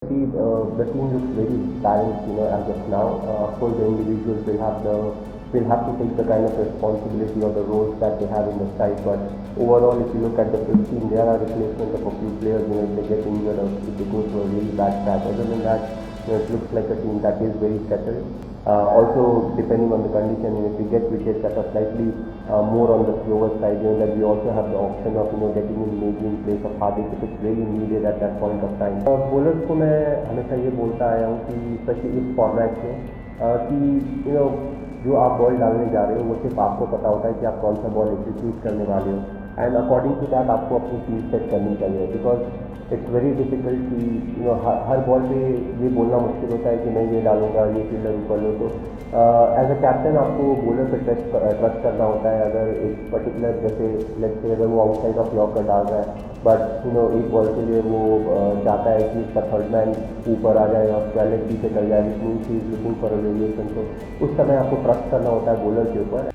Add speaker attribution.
Speaker 1: See, the team looks very balanced, as of now. Of course, the individuals will have to take the kind of responsibility or the roles that they have in the side. But overall, if you look at the full team, there are replacements of a few players. If they get injured or if they go through a really bad patch. Other than that, it looks like a team that is very settled. Also, depending on the condition, if we get wickets that are slightly more on the slower side, that we also have the option of getting in maybe in place of Hardik if it's really needed at that point of time. Bowlers को मैं हमेशा ये बोलता आया हूँ कि specially इस format में कि जो आप बॉल डालने जा रहे हो वो सिर्फ आपको पता होता है कि आप कौन सा बॉल एग्जीक्यूट करने वाले हो एंड अकॉर्डिंग टू दैट आपको अपनी टीम सेट करनी चाहिए बिकॉज इट्स वेरी डिफिकल्ट कि हर बॉल पे ये बोलना मुश्किल होता है कि मैं ये डालूंगा ये फील्डर ऊपर लो तो एज अ कैप्टन आपको बॉलर पे ट्रस्ट करना होता है अगर एक पर्टिकुलर जैसे लेट्स से अगर वो आउटसाइड ऑफ यॉर्कर डाल रहा है बट एक बॉल के लिए वो चाहता है कि उसका थर्ड मैन ऊपर आ जाए और स्क्वायर पीछे चल जाए which means he is looking for a variation तो उस समय आपको ट्रस्ट करना होता है बॉलर के ऊपर।